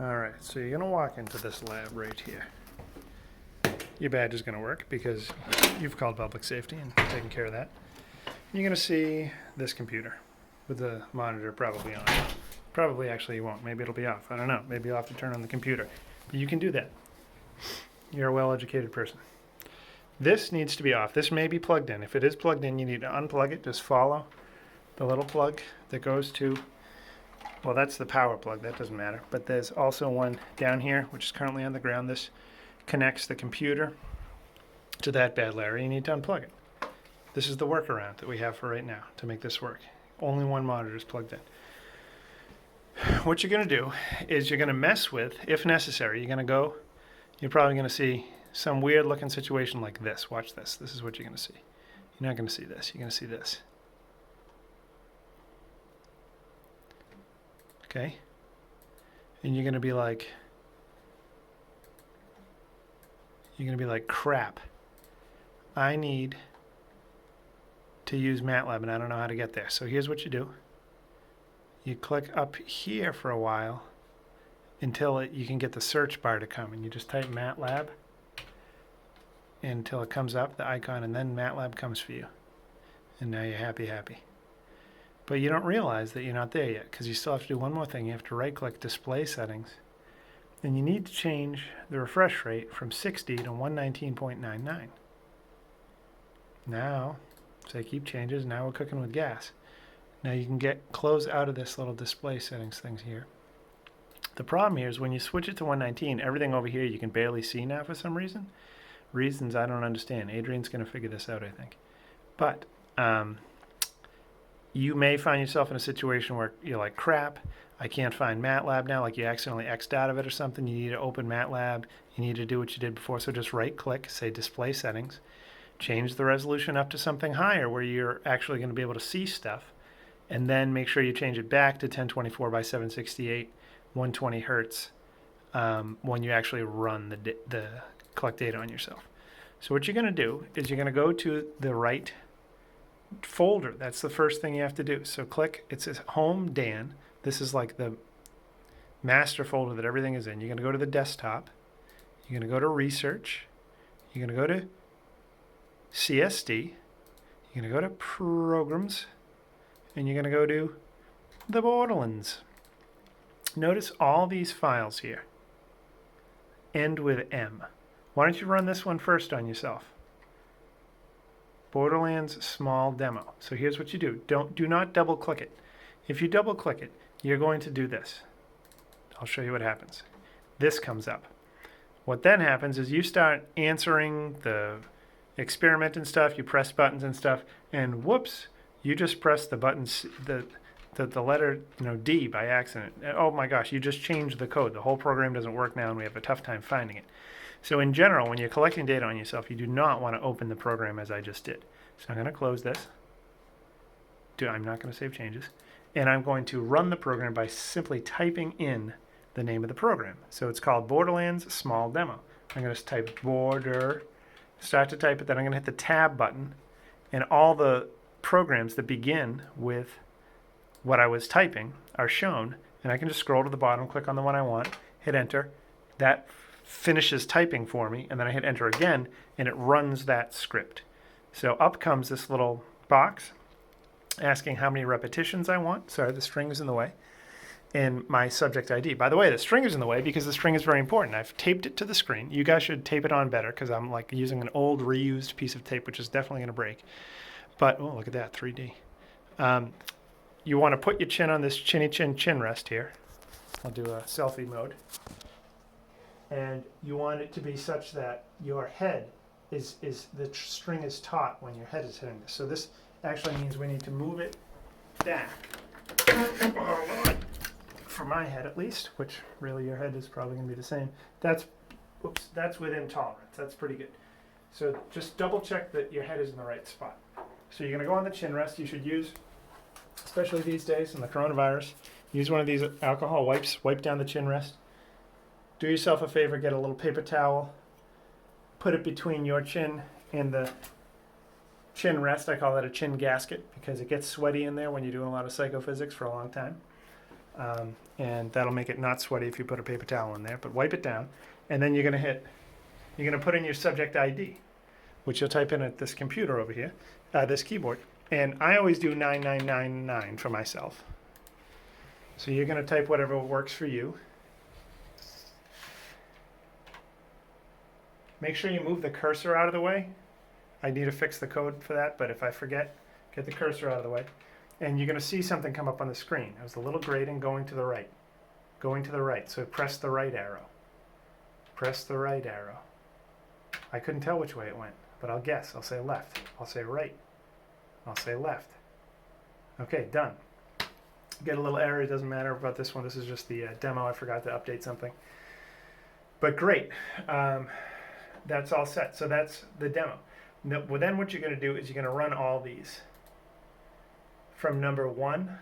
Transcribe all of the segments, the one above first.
Alright, so you're going to walk into this lab right here. Your badge is going to work because you've called public safety and taken care of that. You're going to see this computer with the monitor probably on. Probably actually you won't. Maybe it'll be off. I don't know. Maybe you'll have to turn on the computer. But you can do that. You're a well-educated person. This needs to be off. This may be plugged in. If it is plugged in, you need to unplug it. Just follow the little plug that goes to, well, that's the power plug. That doesn't matter. But there's also one down here, which is currently on the ground. This connects the computer to that bad Larry. You need to unplug it. This is the workaround that we have for right now to make this work. Only one monitor is plugged in. What you're going to do is you're going to mess with, if necessary, you're probably going to see some weird looking situation like this. Watch this. This is what you're going to see. You're not going to see this. You're going to see this. Okay? And you're going to be like, crap. I need to use MATLAB and I don't know how to get there. So here's what you do. You click up here for a while until you can get the search bar to come, and you just type MATLAB until it comes up, the icon, and then MATLAB comes for you. And now you're happy. But you don't realize that you're not there yet because you still have to do one more thing. You have to right-click Display Settings, and you need to change the refresh rate from 60 to 119.99. Now, say keep changes, now we're cooking with gas. Now you can close out of this little display settings things here. The problem here is when you switch it to 119, everything over here you can barely see now for some reason. Reasons I don't understand. Adrian's going to figure this out, I think. But you may find yourself in a situation where you're like, crap, I can't find MATLAB now, like you accidentally X'd out of it or something. You need to open MATLAB. You need to do what you did before. So just right-click, say Display Settings. Change the resolution up to something higher where you're actually going to be able to see stuff. And then make sure you change it back to 1024 by 768, 120 hertz when you actually run the collect data on yourself. So what you're going to do is you're going to go to the right folder. That's the first thing you have to do. So click, it says Home Dan. This is like the master folder that everything is in. You're going to go to the desktop. You're going to go to Research. You're going to go to CSD. You're going to go to Programs. And you're going to go to the borderlands. Notice all these files here end with M. Why don't you run this one first on yourself? Borderlands small demo. So here's what you do. Do not double click it. If you double click it, you're going to do this. I'll show you what happens. This comes up. What then happens is you start answering the experiment and stuff, you press buttons and stuff, and whoops, you just press the buttons, the letter D by accident. Oh my gosh, you just changed the code. The whole program doesn't work now and we have a tough time finding it. So in general, when you're collecting data on yourself, you do not want to open the program as I just did. So I'm going to close this. I'm not going to save changes. And I'm going to run the program by simply typing in the name of the program. So it's called Borderlands Small Demo. I'm going to type start to type it, then I'm going to hit the tab button, and all the programs that begin with what I was typing are shown, and I can just scroll to the bottom, click on the one I want, hit enter. That finishes typing for me, and then I hit enter again, and it runs that script. So up comes this little box asking how many repetitions I want. Sorry, the string is in the way. And my subject ID. By the way, the string is in the way because the string is very important. I've taped it to the screen. You guys should tape it on better because I'm like using an old reused piece of tape, which is definitely going to break. But, oh, look at that, 3D. You want to put your chin on this chinny chin rest here. I'll do a selfie mode. And you want it to be such that your head the string is taut when your head is hitting this. So this actually means we need to move it back. For my head at least, which really your head is probably going to be the same. That's within tolerance. That's pretty good. So just double check that your head is in the right spot. So you're going to go on the chin rest. You should use, especially these days in the coronavirus, use one of these alcohol wipes. Wipe down the chin rest. Do yourself a favor, get a little paper towel, put it between your chin and the chin rest. I call that a chin gasket because it gets sweaty in there when you're doing a lot of psychophysics for a long time. And that'll make it not sweaty if you put a paper towel in there, but wipe it down. And then you're going to put in your subject ID, which you'll type in at this computer over here, this keyboard. And I always do 9999 for myself. So you're going to type whatever works for you. Make sure you move the cursor out of the way. I need to fix the code for that, but if I forget, get the cursor out of the way. And you're going to see something come up on the screen. It was a little grading going to the right. Going to the right. So press the right arrow. Press the right arrow. I couldn't tell which way it went, but I'll guess. I'll say left. I'll say right. I'll say left. Okay, done. Get a little error. It doesn't matter about this one. This is just the demo. I forgot to update something. But great. That's all set. So that's the demo. Now, well, then what you're going to do is you're going to run all these. From number 1,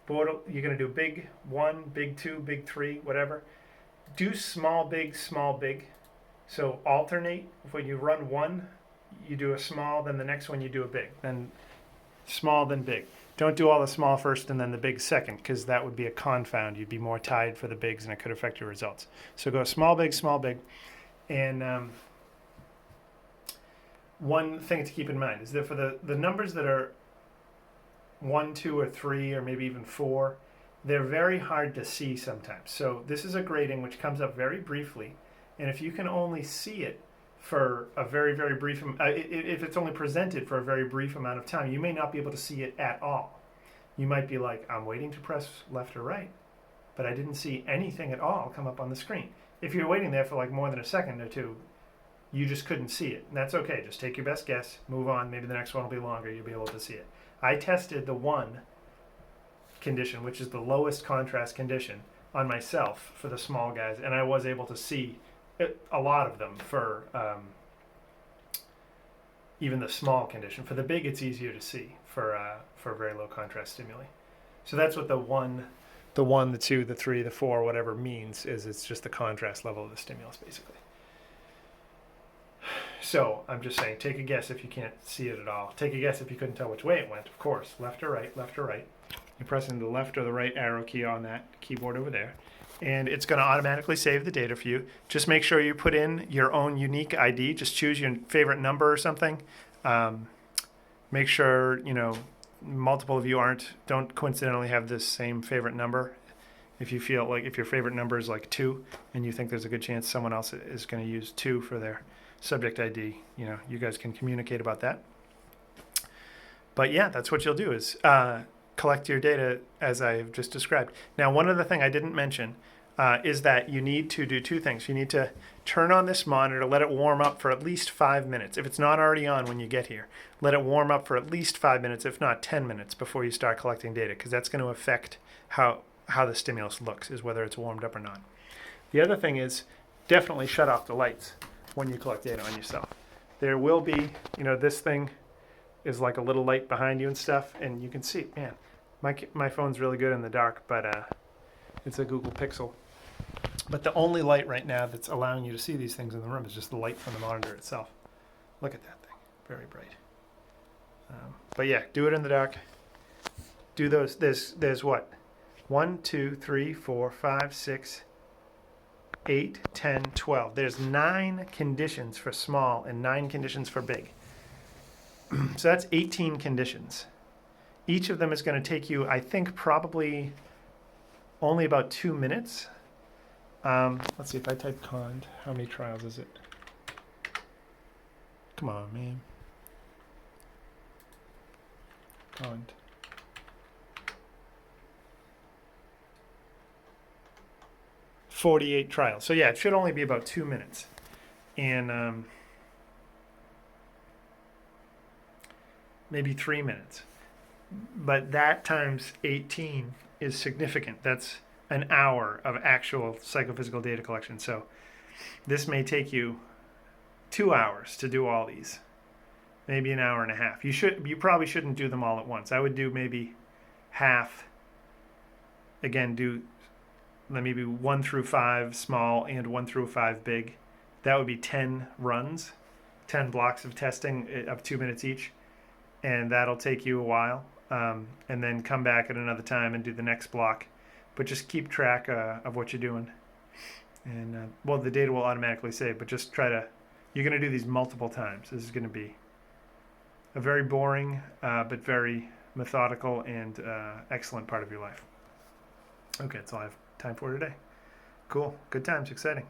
you're going to do big 1, big 2, big 3, whatever. Do small, big, small, big. So alternate. When you run 1, you do a small, then the next one you do a big. Then small, then big. Don't do all the small first and then the big second, because that would be a confound. You'd be more tied for the bigs and it could affect your results. So go small, big, small, big. And one thing to keep in mind is that for the numbers that are 1, 2, or 3, or maybe even 4, they're very hard to see sometimes. So this is a grading which comes up very briefly, and if you can only see it for a very, very brief, if it's only presented for a very brief amount of time, you may not be able to see it at all. You might be like, I'm waiting to press left or right, but I didn't see anything at all come up on the screen. If you're waiting there for like more than a second or two, you just couldn't see it. And that's okay. Just take your best guess, move on. Maybe the next one will be longer. You'll be able to see it. I tested the 1 condition, which is the lowest contrast condition, on myself for the small guys, and I was able to see a lot of them for even the small condition. For the big, it's easier to see for very low contrast stimuli. So that's what the 1, the 2, the 3, the 4, whatever means, is it's just the contrast level of the stimulus, basically. So I'm just saying, take a guess if you can't see it at all. Take a guess if you couldn't tell which way it went. Of course, left or right, left or right. You're pressing the left or the right arrow key on that keyboard over there. And it's going to automatically save the data for you. Just make sure you put in your own unique ID. Just choose your favorite number or something. Make sure, multiple of you don't coincidentally have this same favorite number. If you feel like, if your favorite number is like 2 and you think there's a good chance someone else is going to use 2 for their subject ID, you guys can communicate about that. But yeah, that's what you'll do is collect your data as I've just described. Now, one other thing I didn't mention is that you need to do 2 things. You need to turn on this monitor, let it warm up for at least 5 minutes. If it's not already on when you get here, let it warm up for at least 5 minutes, if not 10 minutes, before you start collecting data, because that's going to affect how the stimulus looks, is whether it's warmed up or not. The other thing is definitely shut off the lights when you collect data on yourself. There will be, this thing is like a little light behind you and stuff, and you can see, man, my phone's really good in the dark, but it's a Google Pixel. But the only light right now that's allowing you to see these things in the room is just the light from the monitor itself. Look at that thing, very bright. But yeah, do it in the dark. Do those, there's what? 1, 2, 3, 4, 5, 6, 8, 10, 12. There's 9 conditions for small and 9 conditions for big. So that's 18 conditions. Each of them is going to take you, I think, probably only about 2 minutes. Let's see, if I type cond, how many trials is it? Come on, man. Cond. .48 trials. So yeah, it should only be about 2 minutes. And maybe 3 minutes. But that times 18 is significant. That's an hour of actual psychophysical data collection. So this may take you 2 hours to do all these. Maybe an hour and a half. You probably shouldn't do them all at once. I would do maybe half. Again, do maybe 1 through 5 small and 1 through 5 big. That would be 10 runs, 10 blocks of testing of 2 minutes each. And that'll take you a while. And then come back at another time and do the next block but just keep track of what you're doing. And well, the data will automatically save, but just try to, you're going to do these multiple times. This is going to be a very boring, but very methodical and excellent part of your life. Okay, that's all I have time for today. Cool. Good times. Exciting.